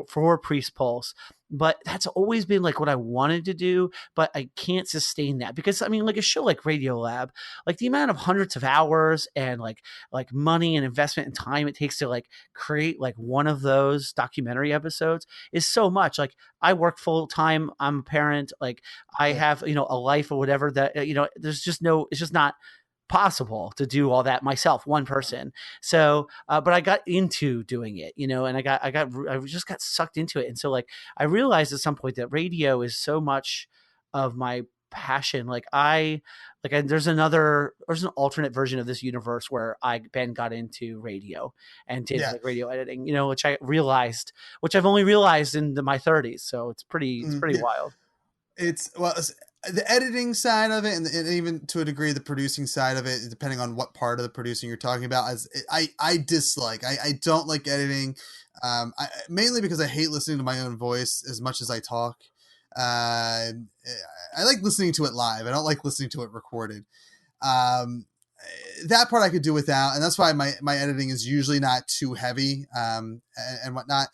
for Priest Pulse, but that's always been like what I wanted to do, but I can't sustain that because I mean, like a show like Radio Lab, like the amount of hundreds of hours and like money and investment and time it takes to like create like one of those documentary episodes is so much. Like I work full time. I'm a parent. Like I have, a life or whatever that, there's just it's just not possible to do all that myself, one person. So, but I got into doing it, and I just got sucked into it. And so like, I realized at some point that radio is so much of my passion. There's an alternate version of this universe where Ben got into radio and did like radio editing, which I've only realized in my 30s. So it's pretty wild. It's the editing side of it, and even to a degree the producing side of it, depending on what part of the producing you're talking about, I dislike. I don't like editing, mainly because I hate listening to my own voice as much as I talk. I like listening to it live. I don't like listening to it recorded. That part I could do without, and that's why my editing is usually not too heavy and whatnot.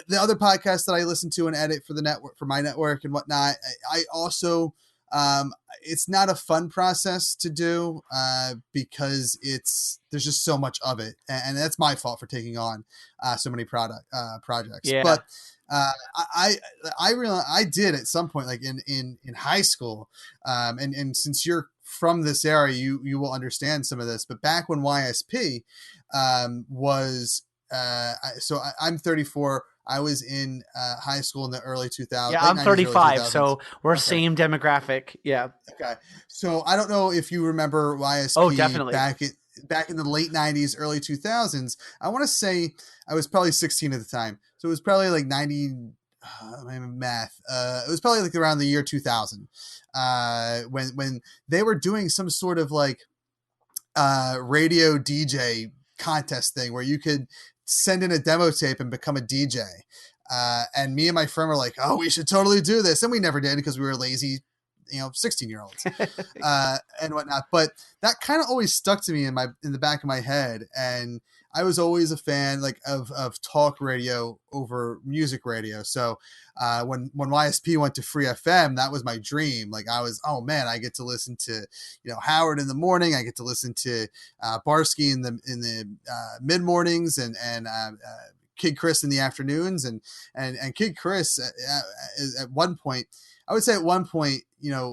The other podcasts that I listen to and edit for the network, for my network and whatnot, I also, it's not a fun process to do, because there's just so much of it. And that's my fault for taking on, so many projects. Yeah. But, I did at some point, like in high school, and since you're from this area, you will understand some of this, but back when YSP, was, I'm 34. I was in high school in the early 2000s. Yeah, I'm 35, so we're same demographic. Yeah. Okay. So I don't know if you remember YSP. Oh, definitely. Back in the late 90s, early 2000s. I want to say I was probably 16 at the time. So it was probably like 90, math. It was probably like around the year 2000, when they were doing some sort of like radio DJ contest thing where you could send in a demo tape and become a DJ. And me and my friend were like, oh, we should totally do this. And we never did because we were lazy, 16-year-olds and whatnot. But that kind of always stuck to me in the back of my head. And I was always a fan of talk radio over music radio. So when YSP went to Free FM, that was my dream. Like I was, oh man, I get to listen to, Howard in the morning. I get to listen to Barsky in the mid mornings and Kid Chris in the afternoons. And Kid Chris at one point, I would say at one point,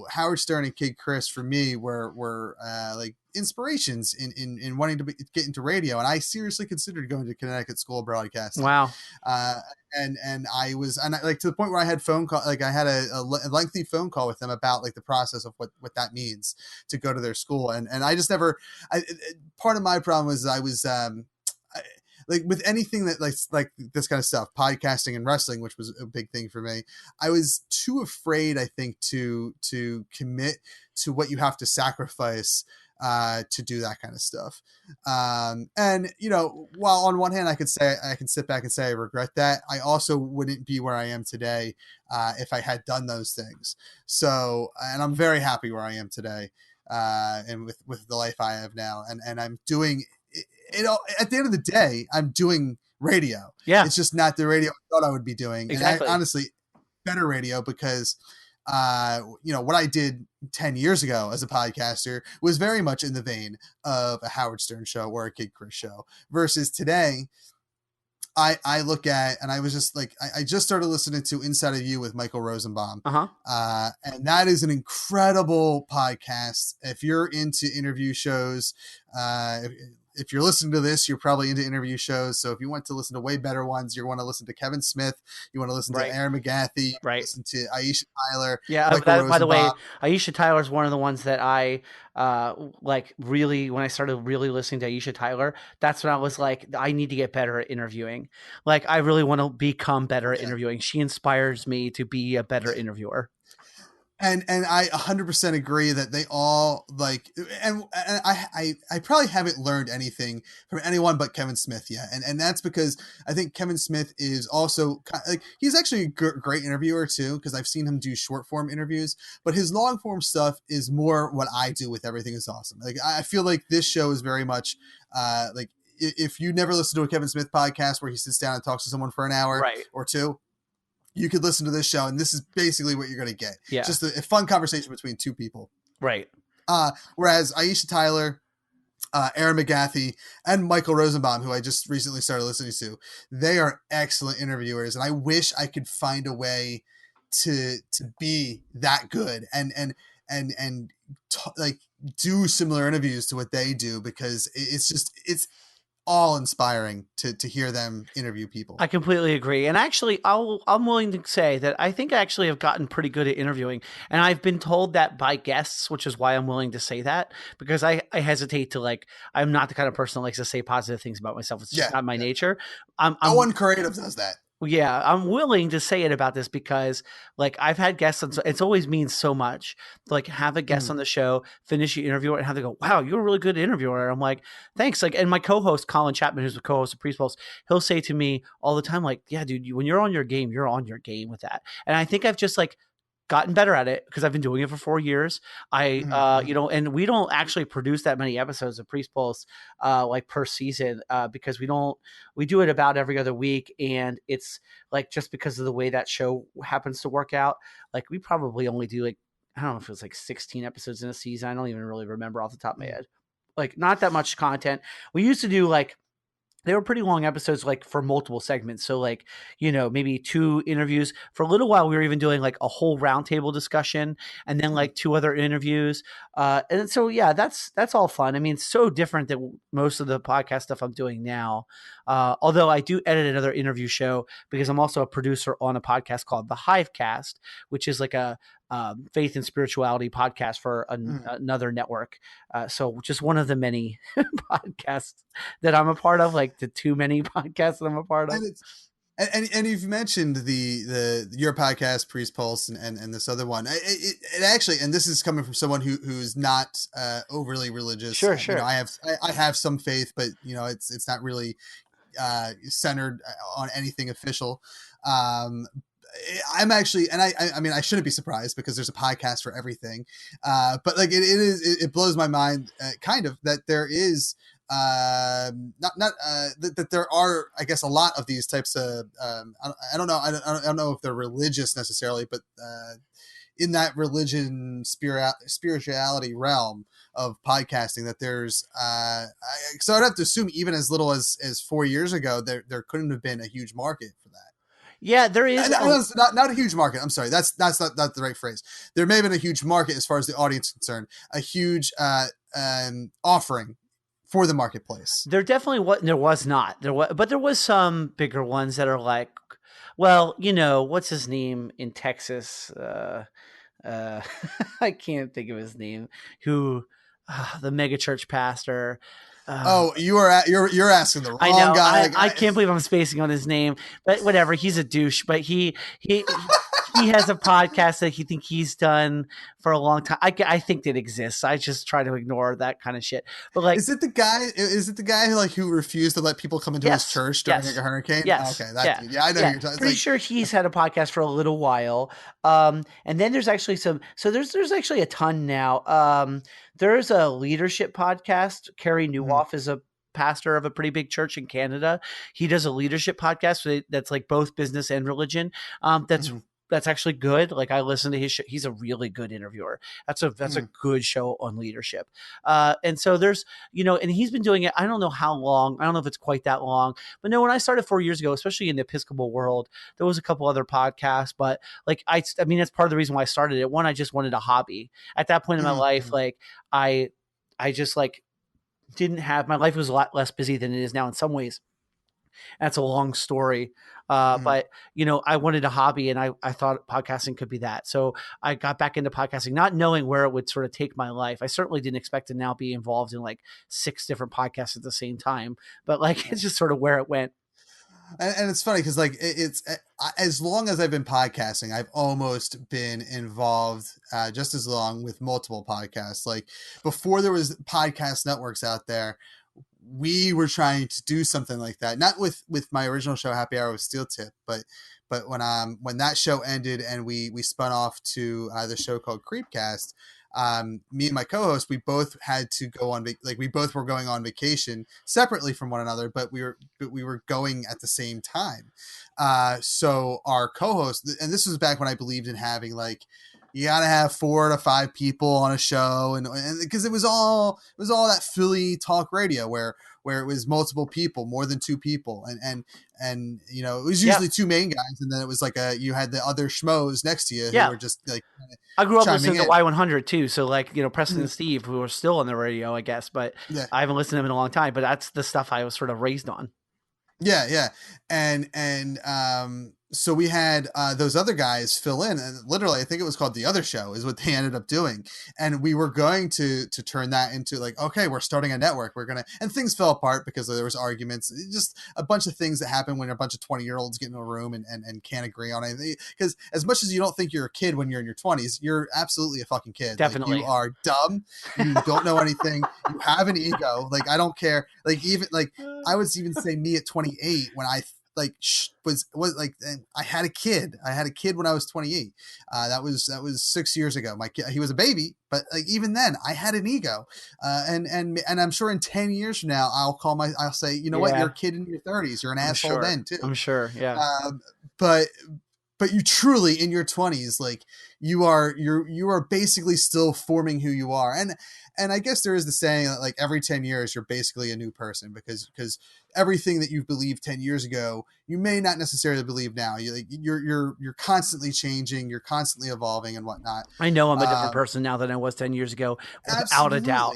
Howard Stern and Kid Chris for me were like inspirations in wanting to get into radio. And I seriously considered going to Connecticut School of Broadcasting. Wow. And I was, and I, like, to the point where I had phone call, like I had a lengthy phone call with them about like the process of what that means to go to their school. And I just never, part of my problem was I was, like with anything that like this kind of stuff, podcasting and wrestling, which was a big thing for me, I was too afraid, I think, to commit to what you have to sacrifice to do that kind of stuff. And, you know, while on one hand I can sit back and say I regret that, I also wouldn't be where I am today if I had done those things. So, and I'm very happy where I am today and with the life I have now. And I'm doing it all, at the end of the day, I'm doing radio. Yeah. It's just not the radio I thought I would be doing. Exactly. And honestly, better radio because, you know, what I did 10 years ago as a podcaster was very much in the vein of a Howard Stern show or a Kid Chris show, versus today I look at, and I was just like, I just started listening to Inside of You with Michael Rosenbaum. And that is an incredible podcast. If you're into interview shows, if you're listening to this, you're probably into interview shows. So if you want to listen to way better ones, you want to listen to Kevin Smith, you want to listen to Aaron McGathy, listen to Aisha Tyler. Yeah. By the way, Aisha Tyler is one of the ones that I like really, when I started really listening to Aisha Tyler, that's when I was like, I need to get better at interviewing. Like, I really want to become better at interviewing. She inspires me to be a better interviewer. And I 100% agree that they all like, and I probably haven't learned anything from anyone but Kevin Smith yet. And that's because I think Kevin Smith is also like, he's actually a great interviewer too, because I've seen him do short form interviews, but his long form stuff is more what I do with Everything Is Awesome. Like, I feel like this show is very much like, if you never listen to a Kevin Smith podcast where he sits down and talks to someone for an hour or two, you could listen to this show, and this is basically what you're going to get. Yeah. Just a fun conversation between two people. Right. Whereas Aisha Tyler, Aaron McGathy, and Michael Rosenbaum, who I just recently started listening to, they are excellent interviewers. And I wish I could find a way to be that good and like do similar interviews to what they do, because it's all inspiring to hear them interview people. I completely agree. And actually, I'm willing to say that I think I actually have gotten pretty good at interviewing. And I've been told that by guests, which is why I'm willing to say that, because I hesitate to, like, I'm not the kind of person that likes to say positive things about myself. It's just not my nature. No one creative does that. Yeah, I'm willing to say it about this because, like, I've had guests on, it's always means so much to, like, have a guest on the show, finish the interview, and have them go, wow, you're a really good interviewer. I'm like, thanks. Like, and my co-host, Colin Chapman, who's the co-host of Priest Pulse, he'll say to me all the time, like, yeah, dude, when you're on your game, you're on your game with that. And I think I've just, like, gotten better at it because I've been doing it for 4 years. You know, and we don't actually produce that many episodes of Priest Pulse, like, per season, because we do it about every other week. And it's like, just because of the way that show happens to work out, like, we probably only do, like, I don't know if it was like 16 episodes in a season. I don't even really remember off the top of my head, like, not that much content. We used to do, like, they were pretty long episodes, like, for multiple segments. So, like, you know, maybe 2 interviews. For a little while, we were even doing, like, a whole roundtable discussion and then, like, 2 other interviews. And so, yeah, that's all fun. I mean, it's so different than most of the podcast stuff I'm doing now. Although I do edit another interview show because I'm also a producer on a podcast called The Hivecast, which is like a faith and spirituality podcast for another network. So just one of the many podcasts that I'm a part of, like the too many podcasts that I'm a part of. And you've mentioned your podcast, Priest Pulse, and this other one. It actually, and this is coming from someone who's not overly religious. Sure. You know, I have some faith, but, you know, it's not really centered on anything official. I'm actually, and I mean, I shouldn't be surprised because there's a podcast for everything. But, like, it blows my mind, kind of, that there is that there are, I guess, a lot of these types of, I don't know if they're religious necessarily, but in that religion, spirituality realm of podcasting, that there's, so I'd have to assume even as little as 4 years ago, there couldn't have been a huge market for that. Yeah, there is. It's not a huge market. I'm sorry. That's not the right phrase. There may have been a huge market as far as the audience is concerned, a huge offering for the marketplace. There definitely was. There was not. But there was some bigger ones that are like, well, what's his name in Texas? I can't think of his name. Who, the mega church pastor. You're asking the wrong guy. I can't believe I'm spacing on his name, but whatever. He's a douche, but he has a podcast that he's done for a long time. I think it exists. I just try to ignore that kind of shit. But like, is it the guy who refused to let people come into his church during like a hurricane? Yes. Okay. Dude. Yeah, I know. You're pretty sure he's had a podcast for a little while. And then there's actually there's actually a ton now. There's a leadership podcast. Carrie Newhoff is a pastor of a pretty big church in Canada. He does a leadership podcast that's like both business and religion. That's actually good. Like I listen to his show. He's a really good interviewer. That's a good show on leadership. And so there's, and he's been doing it. I don't know how long. I don't know if it's quite that long, but no, when I started 4 years ago, especially in the Episcopal world, there was a couple other podcasts, but like, I mean, that's part of the reason why I started it. One, I just wanted a hobby at that point in my life. Like I just like didn't have, my life was a lot less busy than it is now in some ways. That's a long story. But I wanted a hobby and I thought podcasting could be that. So I got back into podcasting, not knowing where it would sort of take my life. I certainly didn't expect to now be involved in like 6 different podcasts at the same time, but like, it's just sort of where it went. And it's funny because like it's as long as I've been podcasting, I've almost been involved just as long with multiple podcasts. Like before there was podcast networks out there, we were trying to do something like that, not with my original show Happy Hour with Steel Tip, but when that show ended and we spun off to the show called Creepcast, me and my co-host, we both had to go on we both were going on vacation separately from one another, but we were going at the same time. So our co-host, and this was back when I believed in having like, you got to have 4 to 5 people on a show. And because it was all that Philly talk radio where it was multiple people, more than 2 people. And it was usually 2 main guys. And then it was like you had the other schmoes next to you who were just like, I grew up listening to Y100 too. So like, Preston and Steve, who are still on the radio, I guess, but I haven't listened to them in a long time, but that's the stuff I was sort of raised on. Yeah. Yeah. And so we had those other guys fill in, and literally I think it was called The Other Show is what they ended up doing. And we were going to turn that into like, okay, we're starting a network. And things fell apart because there was arguments, just a bunch of things that happen when a bunch of 20-year-olds get in a room and can't agree on anything. Because as much as you don't think you're a kid when you're in your 20s, you're absolutely a fucking kid. Definitely. Like, you are dumb. You don't know anything. You have an ego. Like, I don't care. Like, even like I would even say me at 28 when I was like, I had a kid. I had a kid when I was 28. That was 6 years ago. My kid, he was a baby, but like even then, I had an ego. And I'm sure in 10 years from now, I'll say, you know what, you're a kid in your 30s. You're an asshole then too. I'm sure. Yeah. But you truly in your 20s, like you are basically still forming who you are. And I guess there is the saying that like every 10 years, you're basically a new person because everything that you believed 10 years ago, you may not necessarily believe now. You're constantly changing, you're constantly evolving and whatnot. I know I'm a different person now than I was 10 years ago, without a doubt.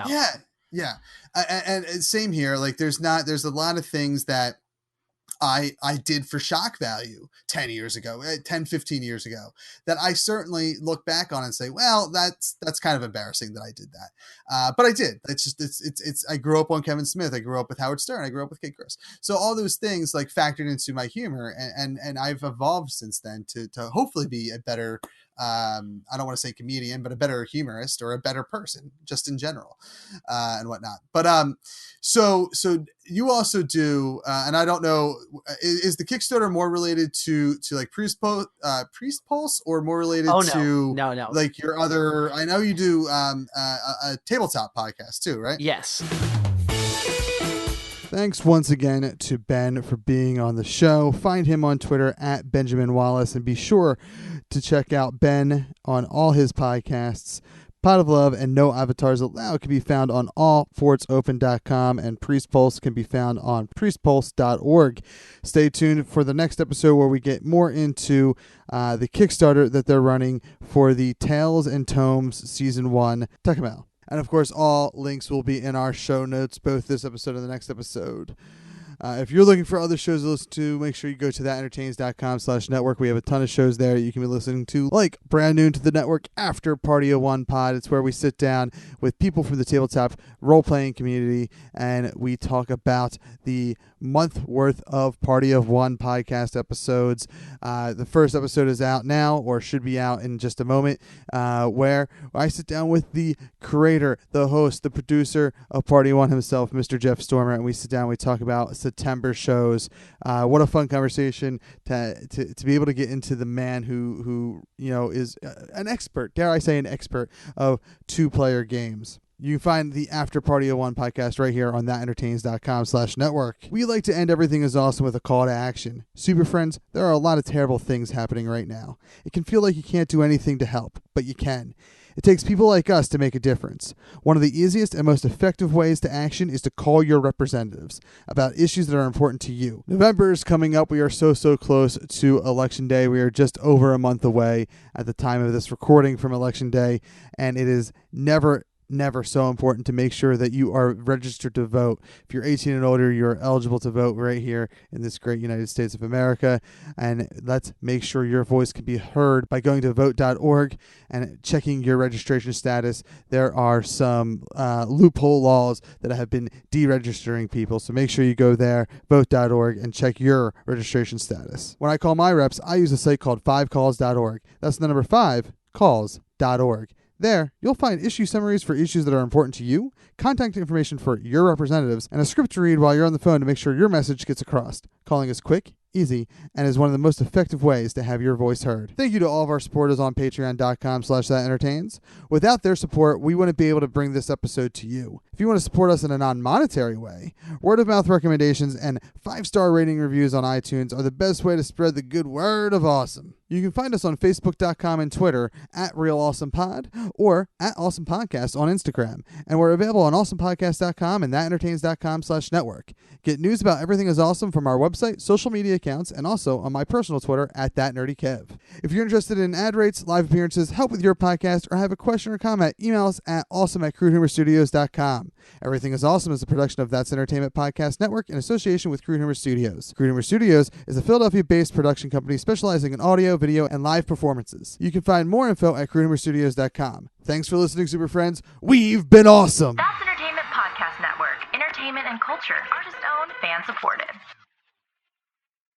Yeah. Yeah. And same here. Like there's a lot of things that I did for shock value 10 years ago, 10, 15 years ago, that I certainly look back on and say, well, that's kind of embarrassing that I did that. But I did. It's I grew up on Kevin Smith. I grew up with Howard Stern. I grew up with Kate Chris. So all those things like factored into my humor and I've evolved since then to hopefully be a better, I don't want to say comedian, but a better humorist or a better person just in general, and whatnot. But, so you also do, and I don't know, is the Kickstarter more related to like Priest Pulse or more related to no, like your other, I know you do, a tabletop podcast too, right? Yes. Thanks once again to Ben for being on the show. Find him on Twitter at Benjamin Wallis and be sure to check out Ben on all his podcasts. Pot of Love and No Avatars Allowed can be found on allfortsopen.com, and Priest Pulse can be found on priestpulse.org. Stay tuned for the next episode where we get more into the Kickstarter that they're running for the Tales and Tomes Season 1. Check them out. And of course, all links will be in our show notes, both this episode and the next episode. If you're looking for other shows to listen to, make sure you go to thatentertains.com/network. We have a ton of shows there you can be listening to, like brand new to the network, After Party of One Pod. It's where we sit down with people from the tabletop role-playing community, and we talk about the month worth of Party of One podcast episodes. The first episode is out now, or should be out in just a moment, where I sit down with the creator, the host, the producer of Party of One himself, Mr. Jeff Stormer, and we sit down, we talk about September shows. What a fun conversation to be able to get into the man who is an expert, dare I say an expert, of two-player games. You can find the After Party of One podcast right here on thatentertains.com/network. We like to end Everything is Awesome with a call to action. Super friends, there are a lot of terrible things happening right now. It can feel like you can't do anything to help, but you can. It takes people like us to make a difference. One of the easiest and most effective ways to action is to call your representatives about issues that are important to you. November is coming up. We are so close to Election Day. We are just over a month away at the time of this recording from Election Day, and it is never so important to make sure that you are registered to vote. If you're 18 and older, you're eligible to vote right here in this great United States of America. And let's make sure your voice can be heard by going to vote.org and checking your registration status. There are some loophole laws that have been deregistering people. So make sure you go there, vote.org, and check your registration status. When I call my reps, I use a site called 5calls.org. That's the number 5calls.org. There, you'll find issue summaries for issues that are important to you, contact information for your representatives, and a script to read while you're on the phone to make sure your message gets across. Calling is quick, easy, and is one of the most effective ways to have your voice heard. Thank you to all of our supporters on patreon.com/thatentertains. Without their support, we wouldn't be able to bring this episode to you. If you want to support us in a non-monetary way, word-of-mouth recommendations and 5-star rating reviews on iTunes are the best way to spread the good word of awesome. You can find us on Facebook.com and Twitter at RealAwesomePod or at Awesome Podcast on Instagram. And we're available on AwesomePodcast.com and thatentertains.com/network. Get news about Everything is Awesome from our website, social media accounts, and also on my personal Twitter at ThatNerdyKev. If you're interested in ad rates, live appearances, help with your podcast, or have a question or comment, email us at awesome@crudeHumorstudios.com. Everything is Awesome is a production of That's Entertainment Podcast Network in association with Crude Humor Studios. Crude Humor Studios is a Philadelphia-based production company specializing in audio, video, and live performances. You can find more info at crudehumorstudios.com. Thanks for listening, super friends. We've been awesome. That's Entertainment Podcast Network. Entertainment and culture. Artist-owned, fan-supported.